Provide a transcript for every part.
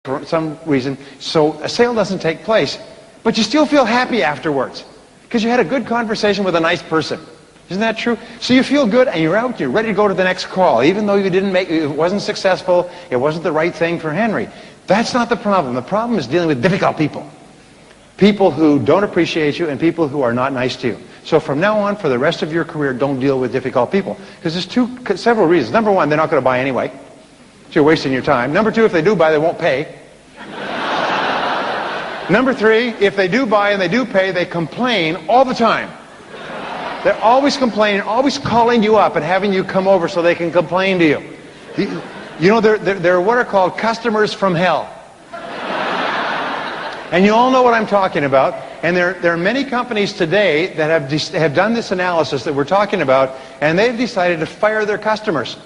for some reason, so a sale doesn't take place, but you still feel happy afterwards because you had a good conversation with a nice person. Isn't that true? So you feel good and you're out, you're ready to go to the next call, even though it wasn't successful, it wasn't the right thing for Henry. That's not the problem. The problem is dealing with difficult people. People who don't appreciate you and people who are not nice to you. So from now on, for the rest of your career, don't deal with difficult people. Because there's several reasons. Number one, they're not going to buy anyway. So you're wasting your time. Number two, if they do buy, they won't pay. Number three, if they do buy and they do pay, they complain all the time. They're always complaining, always calling you up and having you come over so they can complain to you. You know, they're what are called customers from hell. And you all know what I'm talking about. And there are many companies today that have done this analysis that we're talking about, and they've decided to fire their customers.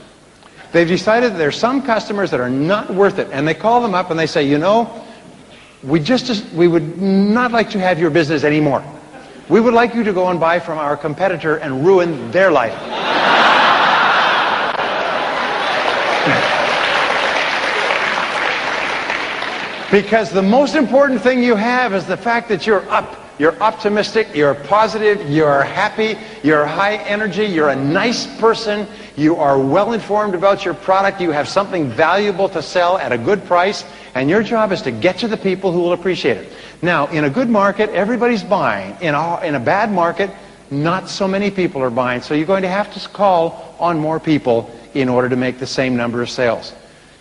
They've decided that there are some customers that are not worth it, and they call them up and they say, you know, we would not like to have your business anymore. We would like you to go and buy from our competitor and ruin their life. Because the most important thing you have is the fact that you're up. You're optimistic, you're positive, you're happy, you're high energy, you're a nice person, you are well informed about your product, you have something valuable to sell at a good price, and your job is to get to the people who will appreciate it. Now, in a good market, everybody's buying. In a bad market, not so many people are buying, so you're going to have to call on more people in order to make the same number of sales.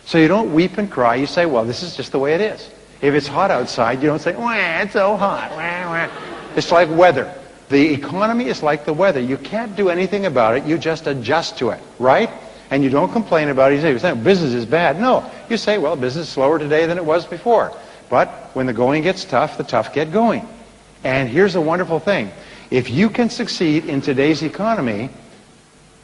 So you don't weep and cry, you say, well, this is just the way it is. If it's hot outside, you don't say, wah, it's so hot. Wah, wah. It's like weather. The economy is like the weather. You can't do anything about it. You just adjust to it, right? And you don't complain about it. You say, business is bad. No. You say, well, business is slower today than it was before. But when the going gets tough, the tough get going. And here's a wonderful thing. If you can succeed in today's economy,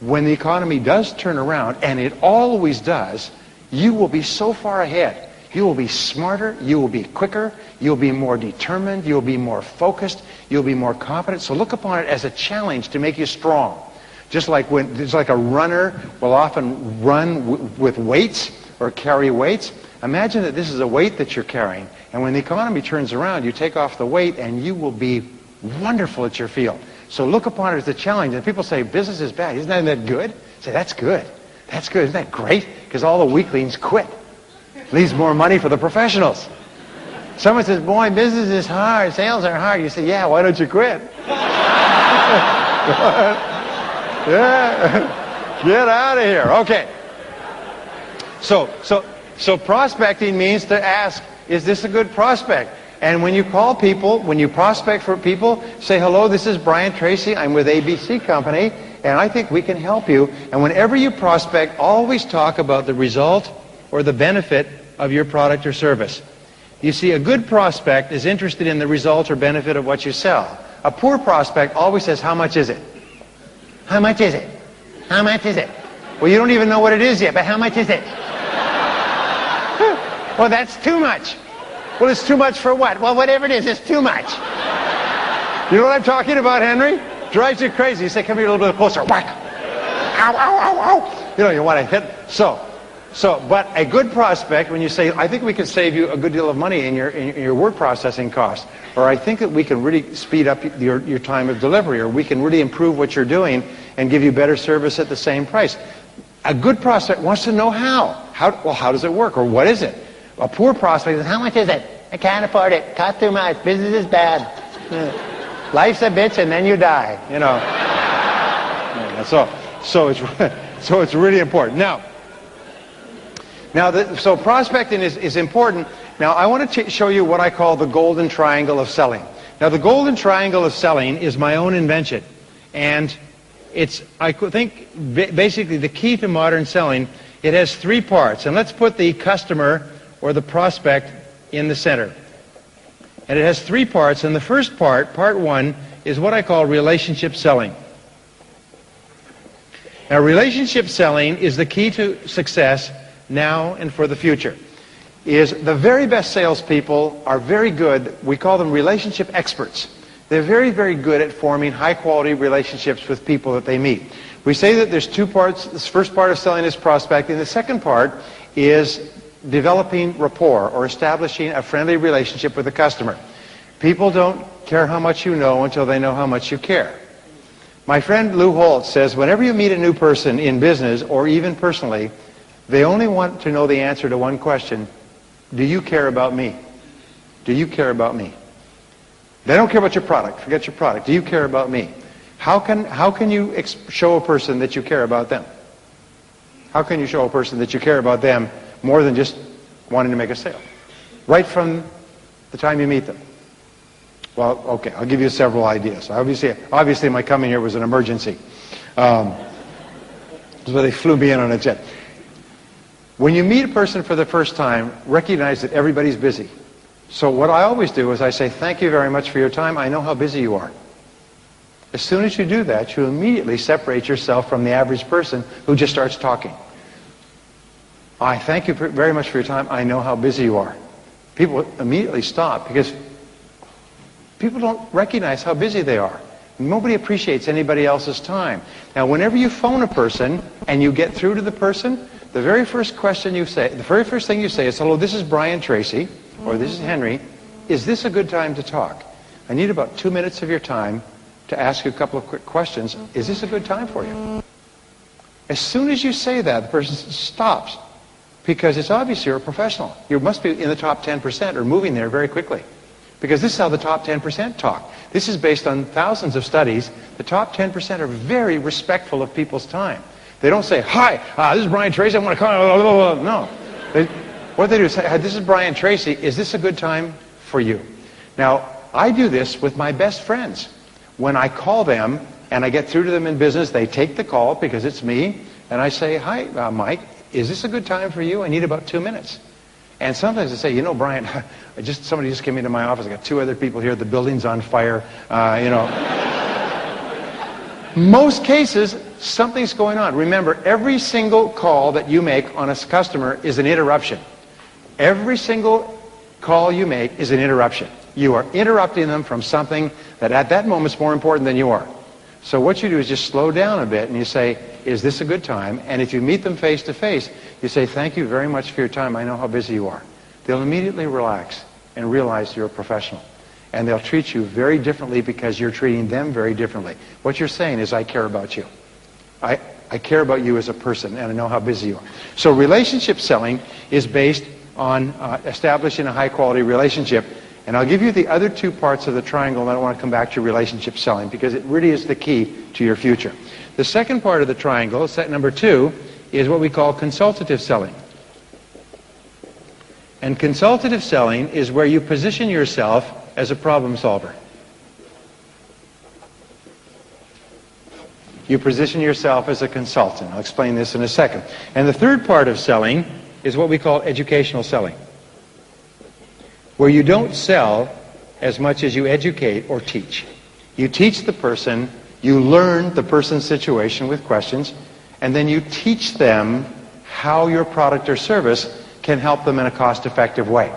when the economy does turn around, and it always does, you will be so far ahead. You will be smarter, you will be quicker, you'll be more determined, you'll be more focused, you'll be more confident. So look upon it as a challenge to make you strong. Just like a runner will often run with weights or carry weights. Imagine that this is a weight that you're carrying, and when the economy turns around, you take off the weight and you will be wonderful at your field. So look upon it as a challenge. And people say, business is bad. Isn't that good? Say, that's good. That's good. Isn't that great? Because all the weaklings quit. Leaves more money for the professionals. Someone says, boy, business is hard, sales are hard. You say, yeah, why don't you quit? Yeah. Get out of here. Okay. So prospecting means to ask, is this a good prospect? And when you call people, when you prospect for people, say, hello, this is Brian Tracy. I'm with ABC Company, and I think we can help you. And whenever you prospect, always talk about the result or the benefit of your product or service. You see, a good prospect is interested in the result or benefit of what you sell. A poor prospect always says, how much is it? How much is it? How much is it? Well, you don't even know what it is yet, but how much is it? Well, that's too much. Well, it's too much for what? Well, whatever it is, it's too much. You know what I'm talking about, Henry? Drives you crazy. You say, come here a little bit closer. Whack. Ow, ow, ow, ow. You know, you want to hit. But a good prospect, when you say, I think we can save you a good deal of money in your word processing costs, or I think that we can really speed up your time of delivery, or we can really improve what you're doing and give you better service at the same price. A good prospect wants to know how. Well, how does it work, or what is it? A poor prospect says, how much is it? I can't afford it. Cost too much. Business is bad. Life's a bitch, and then you die. You know. So it's really important. So prospecting is important. Now, I want to show you what I call the golden triangle of selling. Now, the golden triangle of selling is my own invention. And it's, I think, basically the key to modern selling. It has three parts. And let's put the customer or the prospect in the center. And it has three parts. And the first part, part one, is what I call relationship selling. Now, relationship selling is the key to success now and for the future. Is the very best salespeople are very good. We call them relationship experts. They're very, very good at forming high-quality relationships with people that they meet. We say that there's two parts. This first part of selling is prospecting. The second part is developing rapport or establishing a friendly relationship with the customer. People don't care how much you know until they know how much you care. My friend Lou Holt says whenever you meet a new person in business or even personally, they only want to know the answer to one question: do you care about me? Do you care about me? They don't care about your product. Forget your product. Do you care about me? How can you show a person that you care about them? How can you show a person that you care about them more than just wanting to make a sale? Right from the time you meet them. Well, okay, I'll give you several ideas. Obviously my coming here was an emergency. So they flew me in on a jet. When you meet a person for the first time, recognize that everybody's busy. So what I always do is I say, thank you very much for your time. I know how busy you are. As soon as you do that, you immediately separate yourself from the average person who just starts talking. I thank you very much for your time. I know how busy you are. People immediately stop because people don't recognize how busy they are. Nobody appreciates anybody else's time. Now, whenever you phone a person and you get through to the person, the very first thing you say is, hello, this is Brian Tracy, or this is Henry. Is this a good time to talk? I need about 2 minutes of your time to ask you a couple of quick questions. Is this a good time for you? As soon as you say that, the person stops, because it's obvious you're a professional. You must be in the top 10% or moving there very quickly, because this is how the top 10% talk. This is based on thousands of studies. The top 10% are very respectful of people's time. They don't say, hi, this is Brian Tracy, I want to call. No. What they do is say, this is Brian Tracy, is this a good time for you? Now, I do this with my best friends. When I call them and I get through to them in business, they take the call because it's me, and I say, hi, Mike, is this a good time for you? I need about 2 minutes. And sometimes they say, you know, Brian, somebody just came into my office. I got 2 other people here. The building's on fire. Most cases, something's going on. Remember, every single call that you make on a customer is an interruption. Every single call you make is an interruption. You are interrupting them from something that at that moment is more important than you are. So what you do is just slow down a bit and you say, is this a good time? And if you meet them face to face, you say, thank you very much for your time. I know how busy you are. They'll immediately relax and realize you're a professional. And they'll treat you very differently because you're treating them very differently. What you're saying is, I care about you. I care about you as a person, and I know how busy you are. So relationship selling is based on establishing a high-quality relationship. And I'll give you the other 2 parts of the triangle, and I want to come back to relationship selling because it really is the key to your future. The second part of the triangle, set number 2, is what we call consultative selling. And consultative selling is where you position yourself as a problem solver. You position yourself as a consultant. I'll explain this in a second. And the third part of selling is what we call educational selling, where you don't sell as much as you educate or teach. You teach the person, you learn the person's situation with questions, and then you teach them how your product or service can help them in a cost-effective way.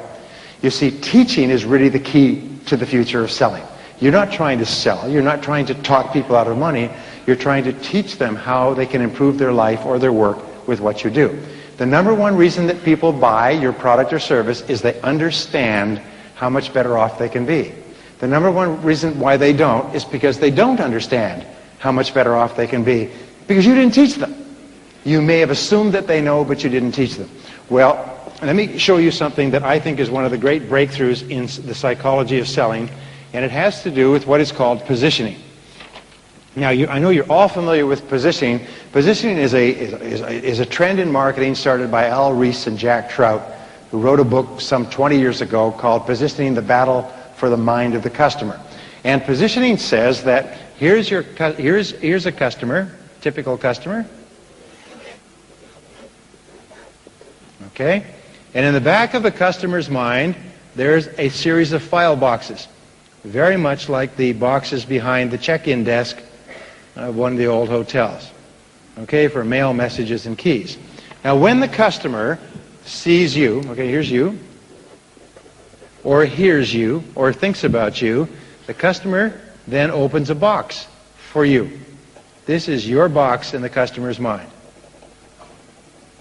You see, teaching is really the key to the future of selling. You're not trying to sell. You're not trying to talk people out of money. You're trying to teach them how they can improve their life or their work with what you do. The number one reason that people buy your product or service is they understand how much better off they can be. The number one reason why they don't is because they don't understand how much better off they can be, because you didn't teach them. You may have assumed that they know, but you didn't teach them. Well, let me show you something that I think is one of the great breakthroughs in the psychology of selling, and it has to do with what is called positioning. Now, I know you're all familiar with positioning. Positioning is a trend in marketing started by Al Ries and Jack Trout, who wrote a book some 20 years ago called Positioning: The Battle for the Mind of the Customer. And positioning says that here's a customer, typical customer. Okay? And in the back of the customer's mind, there's a series of file boxes, very much like the boxes behind the check-in desk of one of the old hotels, okay, for mail messages and keys. Now, when the customer sees you, okay, here's you, or hears you, or thinks about you, the customer then opens a box for you. This is your box in the customer's mind.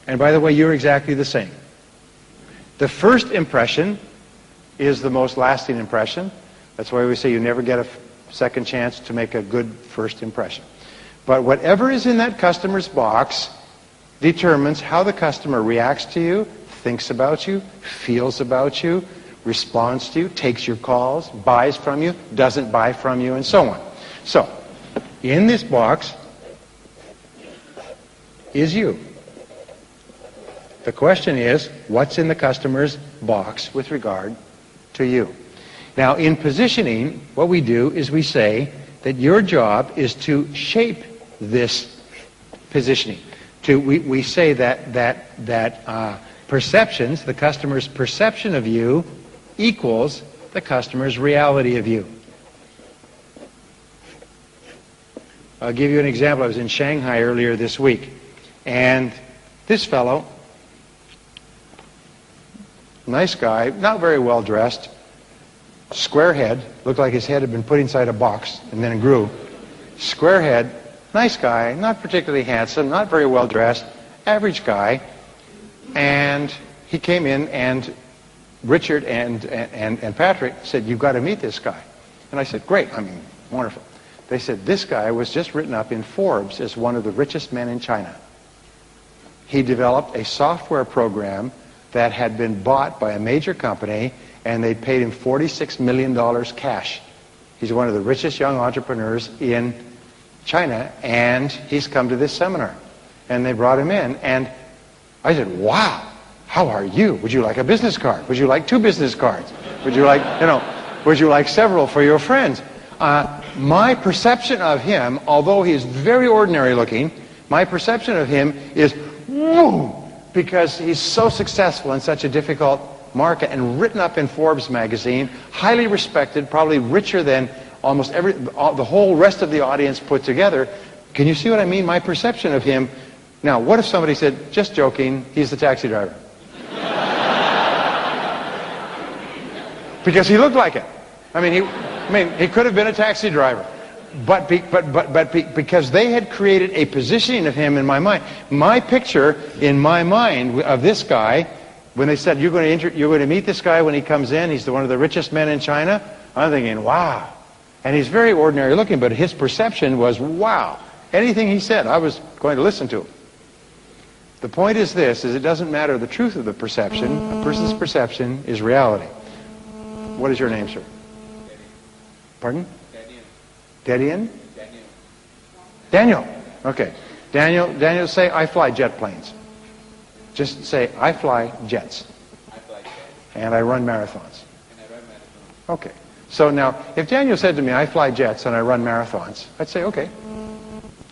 And by the way, you're exactly the same. The first impression is the most lasting impression. That's why we say you never get a second chance to make a good first impression. But whatever is in that customer's box determines how the customer reacts to you, thinks about you, feels about you, responds to you, takes your calls, buys from you, doesn't buy from you, and so on. So, in this box is you. The question is, what's in the customer's box with regard to you? Now, in positioning, what we do is we say that your job is to shape this positioning. We say that perceptions, the customer's perception of you, equals the customer's reality of you. I'll give you an example. I was in Shanghai earlier this week, and this fellow, nice guy, not very well dressed, square head, looked like his head had been put inside a box and then it grew. Square head, nice guy, not particularly handsome, not very well dressed, average guy. And he came in, and Richard and Patrick said, "You've got to meet this guy." And I said, "Great, I mean, wonderful." They said, "This guy was just written up in Forbes as one of the richest men in China. He developed a software program that had been bought by a major company, and they paid him $46 million cash. He's one of the richest young entrepreneurs in China, and he's come to this seminar." And they brought him in, and I said, "Wow, how are you? Would you like a business card? Would you like 2 business cards? Would you like, would you like several for your friends?" My perception of him, although he is very ordinary looking, my perception of him is, woo, because he's so successful in such a difficult market and written up in Forbes magazine, highly respected, probably richer than almost the whole rest of the audience put together. Can you see what I mean? My perception of him. Now, what if somebody said, "Just joking, he's the taxi driver"? Because he looked like it. I mean, he could have been a taxi driver. But because they had created a positioning of him in my mind. My picture in my mind of this guy, when they said, you're going to meet this guy when he comes in, he's one of the richest men in China, I'm thinking, wow. And he's very ordinary looking, but his perception was, wow. Anything he said, I was going to listen to him. The point is this, is it doesn't matter the truth of the perception. A person's perception is reality. What is your name, sir? Pardon? Dedian? Daniel. Okay. Daniel, say, "I fly jet planes." Just say, "I fly jets. And I run marathons." Okay. So now, if Daniel said to me, "I fly jets and I run marathons," I'd say, okay.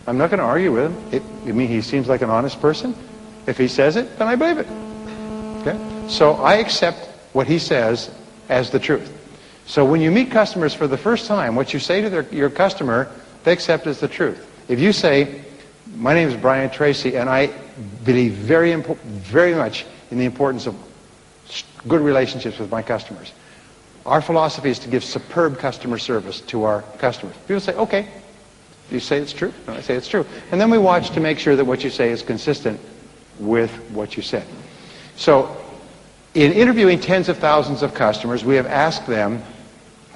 I'm not going to argue with him. I mean, he seems like an honest person. If he says it, then I believe it. Okay? So I accept what he says as the truth. So when you meet customers for the first time, what you say to your customer, they accept as the truth. If you say, "My name is Brian Tracy, and I believe very much in the importance of good relationships with my customers. Our philosophy is to give superb customer service to our customers." People say, "Okay." You say it's true? No, I say it's true. And then we watch to make sure that what you say is consistent with what you said. So in interviewing tens of thousands of customers, we have asked them,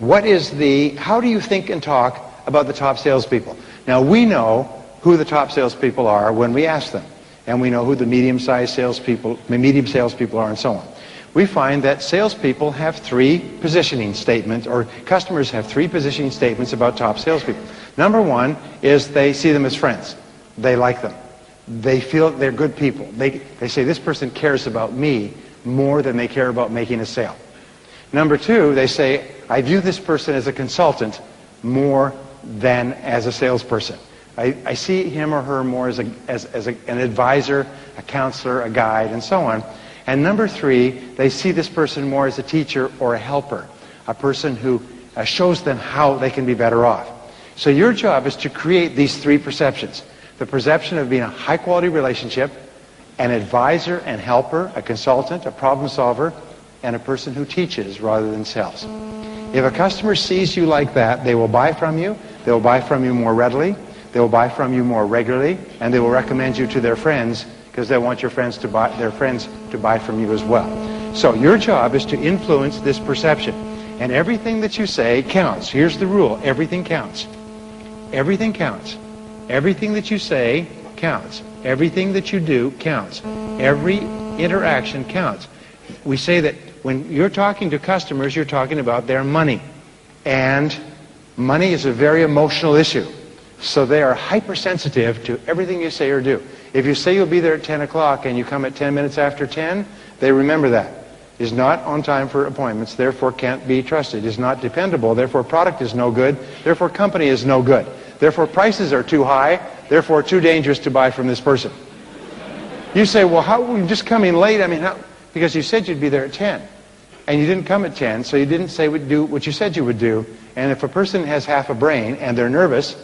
how do you think and talk about the top salespeople? Now, we know who the top salespeople are when we ask them. And we know who the medium salespeople are, and so on. We find that salespeople have 3 positioning statements, or customers have 3 positioning statements about top salespeople. Number 1 is they see them as friends. They like them. They feel they're good people. They say, "This person cares about me more than they care about making a sale." Number 2, they say, "I view this person as a consultant more than as a salesperson. I see him or her more as an advisor, a counselor, a guide, and so on." And number 3, they see this person more as a teacher or a helper, a person who shows them how they can be better off. So your job is to create these 3 perceptions. The perception of being a high-quality relationship, an advisor and helper, a consultant, a problem solver, and a person who teaches rather than sells. If a customer sees you like that, they will buy from you. They will buy from you more readily. They will buy from you more regularly, and they will recommend you to their friends because they want their friends to buy from you as well. So your job is to influence this perception. And everything that you say counts. Here's the rule. Everything counts. Everything counts. Everything that you say counts. Everything that you do counts. Every interaction counts. We say that when you're talking to customers, you're talking about their money. And money is a very emotional issue. So they are hypersensitive to everything you say or do. If you say you'll be there at 10 o'clock and you come at 10 minutes after 10, they remember that. Is not on time for appointments, therefore can't be trusted. Is not dependable, therefore product is no good, therefore company is no good. Therefore prices are too high, therefore too dangerous to buy from this person. You say, well, how are you just coming late? I mean, how? Because you said you'd be there at 10. And you didn't come at 10, so you didn't say do what you said you would do. And if a person has half a brain and they're nervous,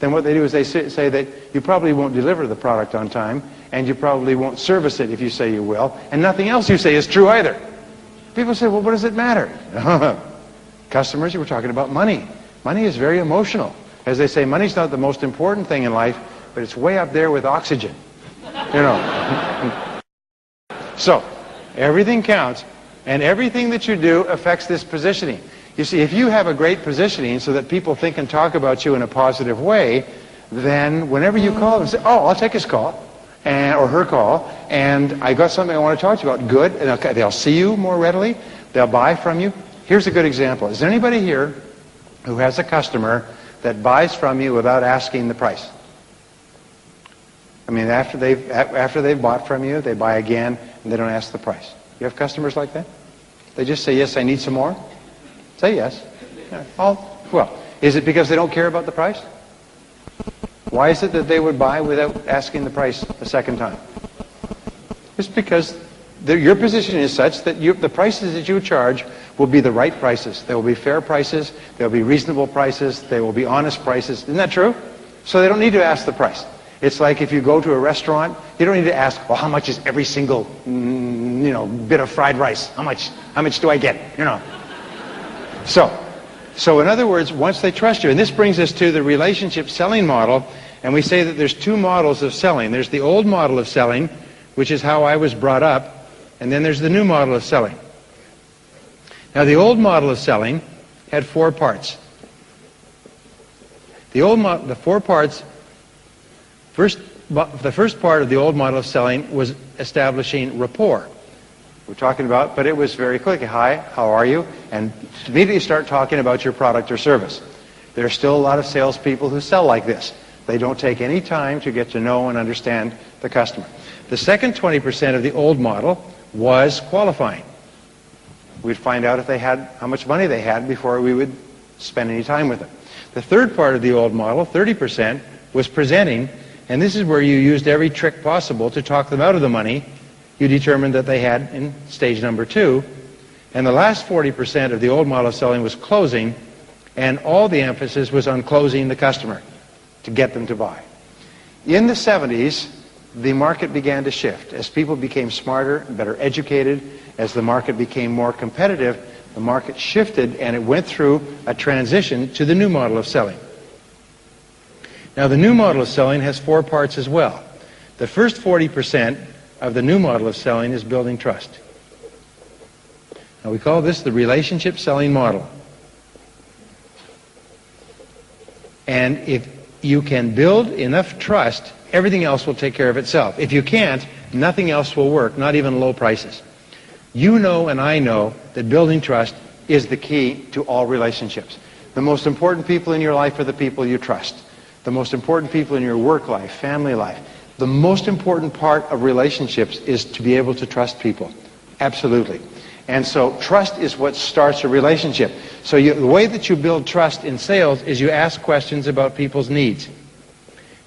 then what they do is they say that you probably won't deliver the product on time, and you probably won't service it if you say you will, and nothing else you say is true either. People say, well, what does it matter? Customers, you were talking about money. Money is very emotional. As they say, money's not the most important thing in life, but it's way up there with oxygen. You know. So, everything counts, and everything that you do affects this positioning. You see, if you have a great positioning so that people think and talk about you in a positive way, then whenever you call them, say, oh, I'll take his call. Or her call, and I got something I want to talk to you about. Good, and they'll see you more readily. They'll buy from you. Here's a good example. Is there anybody here who has a customer that buys from you without asking the price? I mean, after they've bought from you, they buy again, and they don't ask the price. You have customers like that? They just say, yes, I need some more? Say yes. Yeah. Well, is it because they don't care about the price? Why is it that they would buy without asking the price a second time? It's because your position is such that the prices that you charge will be the right prices. They will be fair prices, they'll be reasonable prices, they will be honest prices. Isn't that true? So they don't need to ask the price. It's like if you go to a restaurant, you don't need to ask, well, how much is every single bit of fried rice? How much do I get? So in other words, once they trust you, and this brings us to the relationship selling model, and we say that there's two models of selling. There's the old model of selling, which is how I was brought up, and then there's the new model of selling. Now the old model of selling had 4 parts. The 4 parts, the first part of the old model of selling was establishing rapport. We're talking about, but it was very quick. Hi, how are you? And immediately start talking about your product or service. There are still a lot of salespeople who sell like this. They don't take any time to get to know and understand the customer. The second 20% of the old model was qualifying. We'd find out if they had, how much money they had before we would spend any time with them. The third part of the old model, 30%, was presenting, and this is where you used every trick possible to talk them out of the money you determined that they had in stage number 2. And the last 40% of the old model of selling was closing, and all the emphasis was on closing the customer to get them to buy. In the 70s, the market began to shift. As people became smarter, better educated, as the market became more competitive, the market shifted and it went through a transition to the new model of selling. Now the new model of selling has 4 parts as well. The first 40% of the new model of selling is building trust. Now we call this the relationship selling model. And if you can build enough trust, everything else will take care of itself. If you can't, nothing else will work, not even low prices. You know and I know that building trust is the key to all relationships. The most important people in your life are the people you trust. The most important people in your work life, family life. The most important part of relationships is to be able to trust people. Absolutely. And so trust is what starts a relationship. So the way that you build trust in sales is you ask questions about people's needs.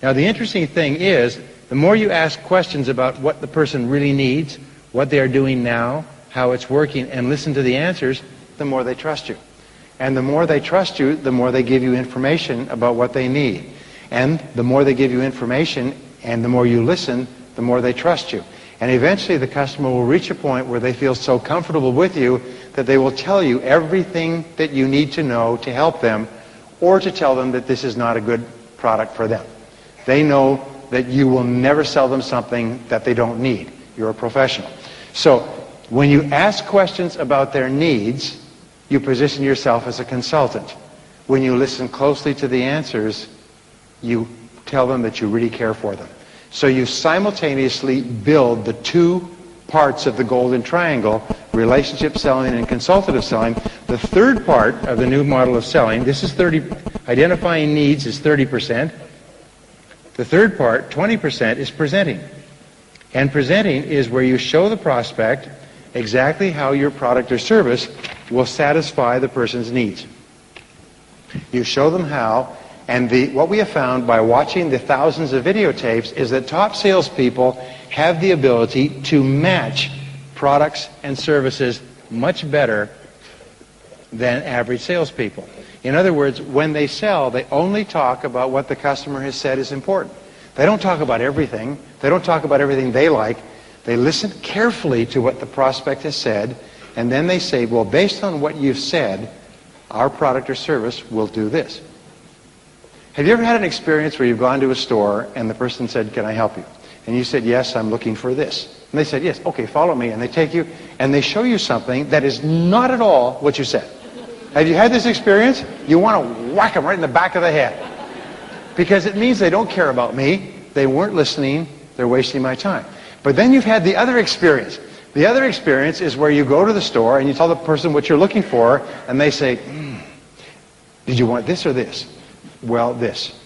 Now the interesting thing is, the more you ask questions about what the person really needs, what they are doing now, how it's working, and listen to the answers, the more they trust you. And the more they trust you, the more they give you information about what they need. And the more they give you information and the more you listen, the more they trust you. And eventually the customer will reach a point where they feel so comfortable with you that they will tell you everything that you need to know to help them, or to tell them that this is not a good product for them. They know that you will never sell them something that they don't need. You're a professional. So When you ask questions about their needs, you position yourself as a consultant. When you listen closely to the answers, you tell them that you really care for them. So you simultaneously build the two parts of the golden triangle, relationship selling and consultative selling. The third part of the new model of selling, this is 30, identifying needs is 30%. The third part, 20%, is presenting. And presenting is where you show the prospect exactly how your product or service will satisfy the person's needs. You show them how, and what we have found by watching the thousands of videotapes is that top salespeople have the ability to match products and services much better than average salespeople. In other words, when they sell, they only talk about what the customer has said is important. They don't talk about everything. They don't talk about everything they like. They listen carefully to what the prospect has said, and then they say, well, based on what you've said, our product or service will do this. Have you ever had an experience where you've gone to a store and the person said, can I help you? And you said, yes, I'm looking for this. And they said, yes, okay, follow me. And they take you and they show you something that is not at all what you said. Have you had this experience? You want to whack them right in the back of the head. Because it means they don't care about me. They weren't listening. They're wasting my time. But then you've had the other experience. The other experience is where you go to the store and you tell the person what you're looking for, and they say, did you want this or this? Well, this.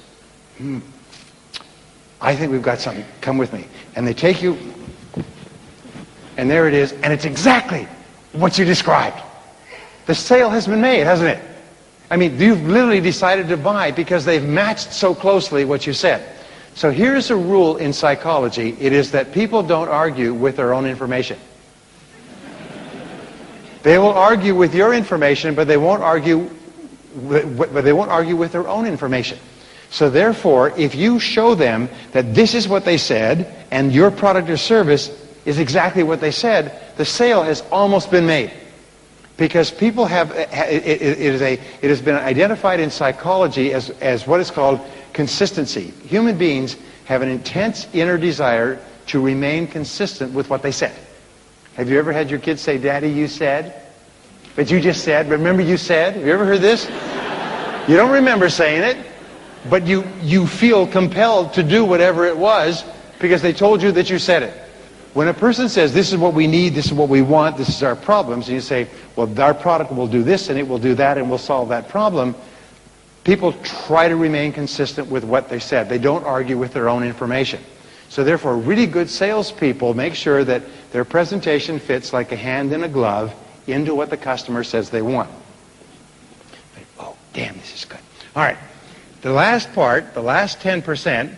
I think we've got something. Come with me. And they take you, and there it is, and it's exactly what you described. The sale has been made, hasn't it? I mean, you've literally decided to buy because they've matched so closely what you said. So here's a rule in psychology. It is that people don't argue with their own information. They will argue with your information, but they won't argue with their own information. So therefore, if you show them that this is what they said and your product or service is exactly what they said, the sale has almost been made. Because people have, it has been identified in psychology as what is called consistency. Human beings have an intense inner desire to remain consistent with what they said. Have you ever had your kids say, Daddy, you said? But you just said, remember you said? Have you ever heard this? You don't remember saying it, but you feel compelled to do whatever it was because they told you that you said it. When a person says, this is what we need, this is what we want, this is our problems, and you say, well, our product will do this and it will do that and we'll solve that problem, people try to remain consistent with what they said. They don't argue with their own information. So therefore, really good salespeople make sure that their presentation fits like a hand in a glove into what the customer says they want. Oh, damn, this is good. All right. The last part, the last 10%,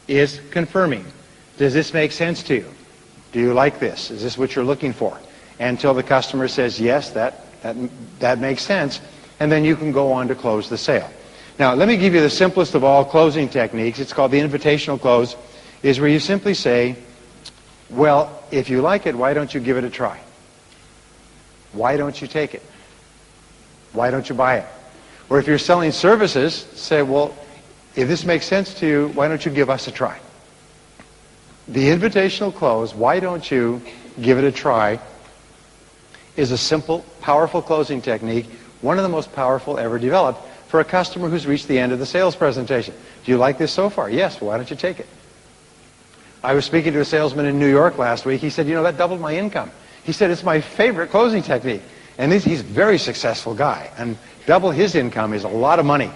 is confirming. Does this make sense to you? Do you like this? Is this what you're looking for? Until the customer says, yes, that makes sense, and then you can go on to close the sale. Now, let me give you the simplest of all closing techniques. It's called the invitational close, is where you simply say, well, if you like it, why don't you give it a try? Why don't you take it? Why don't you buy it? Or if you're selling services, say, well, if this makes sense to you, why don't you give us a try? The invitational close, why don't you give it a try, is a simple, powerful closing technique, one of the most powerful ever developed for a customer who's reached the end of the sales presentation. Do you like this so far? Yes, well, why don't you take it? I was speaking to a salesman in New York last week. He said, you know, that doubled my income. He said, it's my favorite closing technique. And he's a very successful guy. And double his income is a lot of money.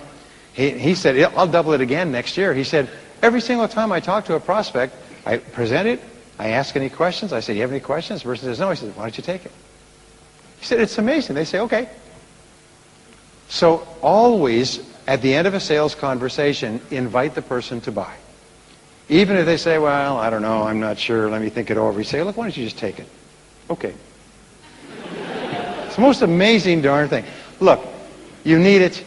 He said, I'll double it again next year. He said, every single time I talk to a prospect, I present it, I ask any questions, I say, do you have any questions? The person says, no. He says, why don't you take it? He said, it's amazing. They say, okay. So always, at the end of a sales conversation, invite the person to buy. Even if they say, well, I don't know, I'm not sure, let me think it over. You say, look, why don't you just take it? Okay. It's the most amazing darn thing. Look, you need it.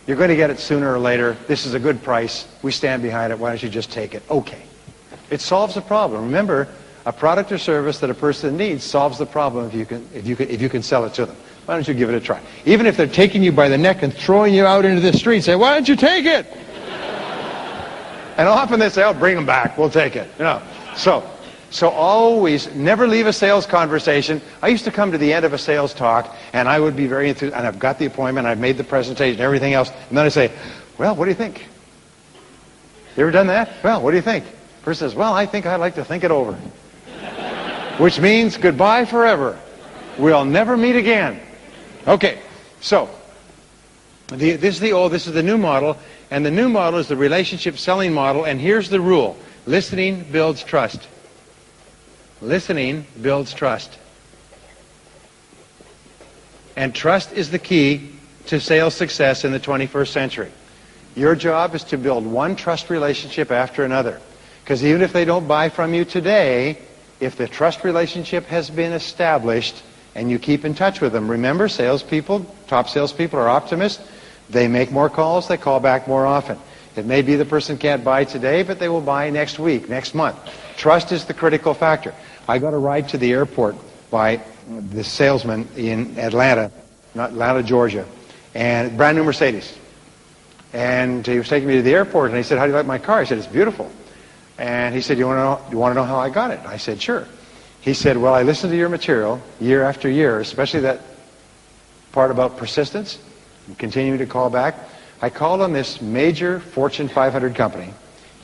You're going to get it sooner or later. This is a good price. We stand behind it. Why don't you just take it? Okay. It solves a problem. Remember, a product or service that a person needs solves the problem if you can sell it to them. Why don't you give it a try? Even if they're taking you by the neck and throwing you out into the street, say, why don't you take it? And often they say, oh, bring them back. We'll take it. You know. So So always, never leave a sales conversation. I used to come to the end of a sales talk, and I would be very enthused, and I've got the appointment, I've made the presentation, everything else, and then I say, well, what do you think? You ever done that? Well, what do you think? The person says, well, I think I'd like to think it over. Which means goodbye forever. We'll never meet again. Okay, so this is the new model, and the new model is the relationship selling model, and here's the rule. Listening builds trust. Listening builds trust. And trust is the key to sales success in the 21st century. Your job is to build one trust relationship after another. Because even if they don't buy from you today, if the trust relationship has been established and you keep in touch with them, remember, salespeople, top salespeople are optimists. They make more calls, they call back more often. It may be the person can't buy today, but they will buy next week, next month. Trust is the critical factor. I got a ride to the airport by this salesman in Atlanta, Georgia, and brand new Mercedes. And he was taking me to the airport, and he said, how do you like my car? I said, it's beautiful. And he said, you want to know how I got it? I said, sure. He said, well, I listened to your material year after year, especially that part about persistence, and continuing to call back. I called on this major Fortune 500 company,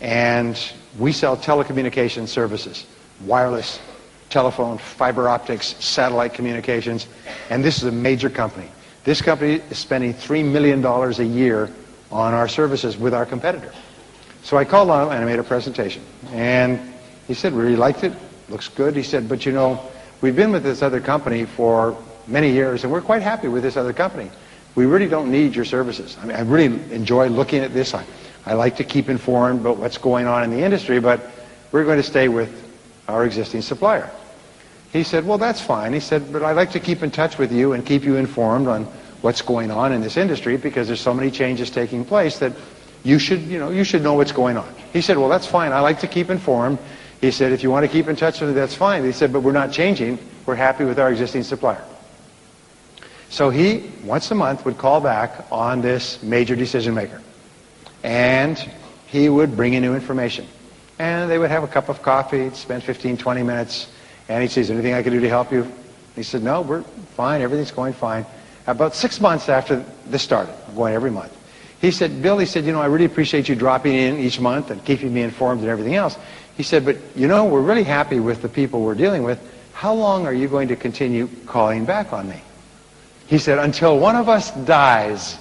and we sell telecommunication services, wireless, telephone, fiber optics, satellite communications, and this is a major company. This company is spending $3 million a year on our services with our competitor. So I called on him and I made a presentation, and he said, really liked it, looks good. He said, but you know, we've been with this other company for many years, and we're quite happy with this other company. We really don't need your services. I mean, I really enjoy looking at this. I like to keep informed about what's going on in the industry, but we're going to stay with our existing supplier. He said, well, that's fine. He said, but I'd like to keep in touch with you and keep you informed on what's going on in this industry, because there's so many changes taking place that you should know what's going on. He said, well, that's fine. I like to keep informed. He said, if you want to keep in touch with me, that's fine. He said, but we're not changing. We're happy with our existing supplier. So he, once a month, would call back on this major decision maker. And he would bring in new information. And they would have a cup of coffee, spend 15, 20 minutes, and he'd say, is there anything I can do to help you? He said, no, we're fine, everything's going fine. About 6 months after this started, I'm going every month, he said, Bill, he said, you know, I really appreciate you dropping in each month and keeping me informed and everything else. He said, but you know, we're really happy with the people we're dealing with. How long are you going to continue calling back on me? He said, until one of us dies.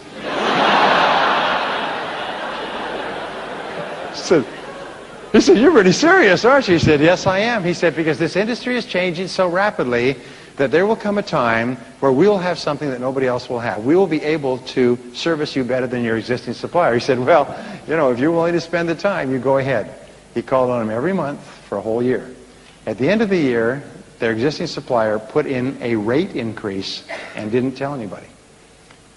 He said, you're pretty serious, aren't you? He said, yes, I am. He said, because this industry is changing so rapidly that there will come a time where we will have something that nobody else will have. We will be able to service you better than your existing supplier. He said, well, you know, if you're willing to spend the time, you go ahead. He called on him every month for a whole year. At the end of the year, their existing supplier put in a rate increase and didn't tell anybody.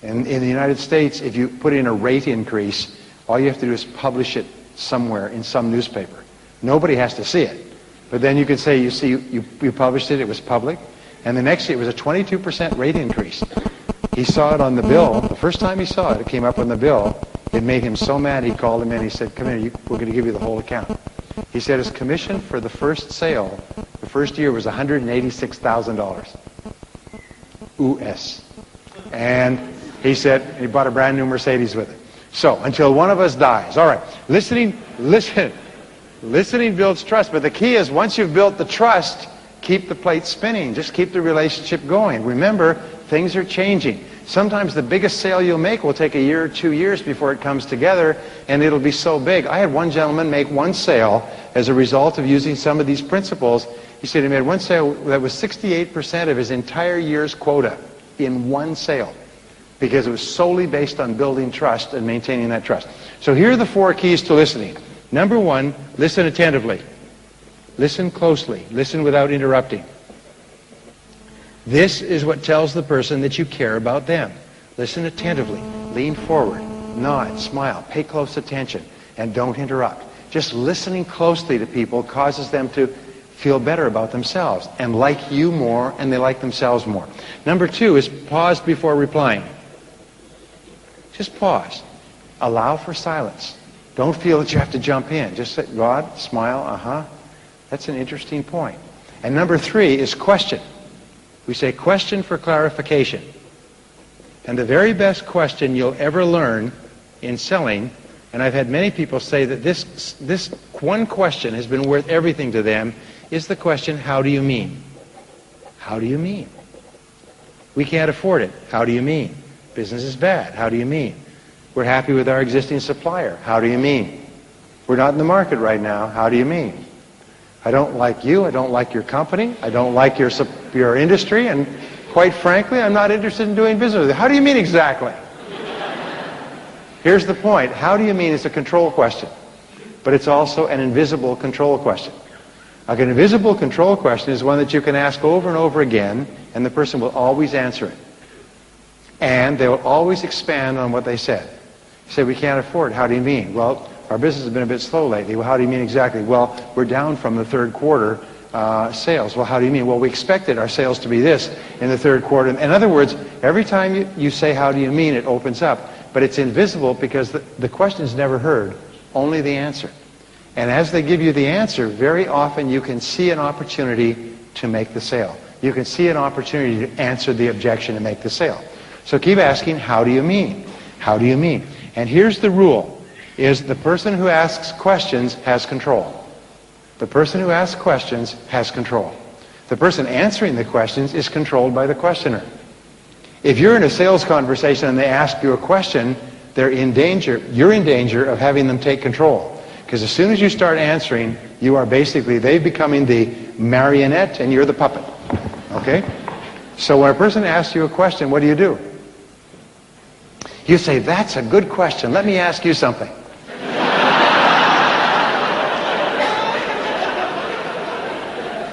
And in the United States, if you put in a rate increase, all you have to do is publish it somewhere in some newspaper. Nobody has to see it. But then you can say, you see, you published it, it was public. And the next year it was a 22% rate increase. He saw it on the bill. The first time he saw it, it came up on the bill. It made him so mad, he called him in. He said, come here, we're going to give you the whole account. He said his commission for the first sale, the first year, was $186,000 US. And he said he bought a brand new Mercedes with it. So, until one of us dies. All right, listening builds trust. But the key is, once you've built the trust, keep the plate spinning. Just keep the relationship going. Remember, things are changing. Sometimes the biggest sale you'll make will take a year or 2 years before it comes together, and it'll be so big. I had one gentleman make one sale as a result of using some of these principles. He said he made one sale that was 68% of his entire year's quota in one sale, because it was solely based on building trust and maintaining that trust. So here are the 4 keys to listening. Number 1, listen attentively. Listen closely. Listen without interrupting. This is what tells the person that you care about them. Listen attentively. Lean forward. Nod. Smile. Pay close attention. And don't interrupt. Just listening closely to people causes them to feel better about themselves and like you more, and they like themselves more. Number 2 is pause before replying. Just pause. Allow for silence. Don't feel that you have to jump in. Just say, nod, smile, That's an interesting point. And number 3 is question. We say question for clarification. And the very best question you'll ever learn in selling, and I've had many people say that this one question has been worth everything to them, is the question, how do you mean? How do you mean? We can't afford it. How do you mean? Business is bad. How do you mean? We're happy with our existing supplier. How do you mean? We're not in the market right now. How do you mean? I don't like you. I don't like your company. I don't like your industry. And quite frankly, I'm not interested in doing business with you. How do you mean exactly? Here's the point. How do you mean is a control question. But it's also an invisible control question. An invisible control question is one that you can ask over and over again, and the person will always answer it. And they will always expand on what they said. You say, we can't afford it. How do you mean? Well, our business has been a bit slow lately. Well, how do you mean exactly? Well, we're down from the third quarter sales. Well, how do you mean? Well, we expected our sales to be this in the third quarter. In other words, every time you say, how do you mean, it opens up. But it's invisible because the question is never heard, only the answer. And as they give you the answer, very often you can see an opportunity to make the sale. You can see an opportunity to answer the objection and make the sale. So keep asking, how do you mean? How do you mean? And here's the rule, is the person who asks questions has control. The person who asks questions has control. The person answering the questions is controlled by the questioner. If you're in a sales conversation and they ask you a question, you're in danger of having them take control. Because as soon as you start answering, you are basically, they're becoming the marionette and you're the puppet. Okay? So when a person asks you a question, what do? You say, that's a good question. Let me ask you something.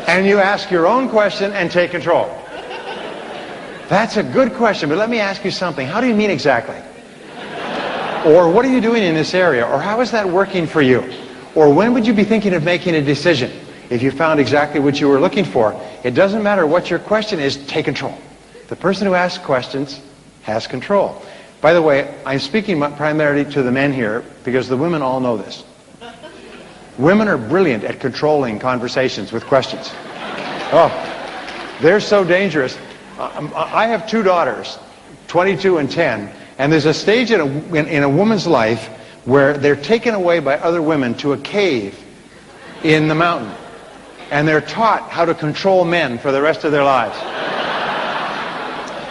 And you ask your own question and take control. That's a good question, but let me ask you something. How do you mean exactly? Or what are you doing in this area? Or how is that working for you? Or when would you be thinking of making a decision if you found exactly what you were looking for? It doesn't matter what your question is, take control. The person who asks questions has control. By the way, I'm speaking primarily to the men here because the women all know this. Women are brilliant at controlling conversations with questions. Oh, they're so dangerous. I have 2 daughters, 22 and 10, and there's a stage in a woman's life where they're taken away by other women to a cave in the mountain, and they're taught how to control men for the rest of their lives.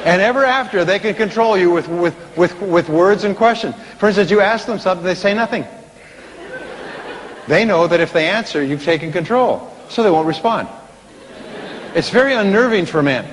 And ever after, they can control you with words and questions. For instance, you ask them something, they say nothing. They know that if they answer, you've taken control, so they won't respond. It's very unnerving for men.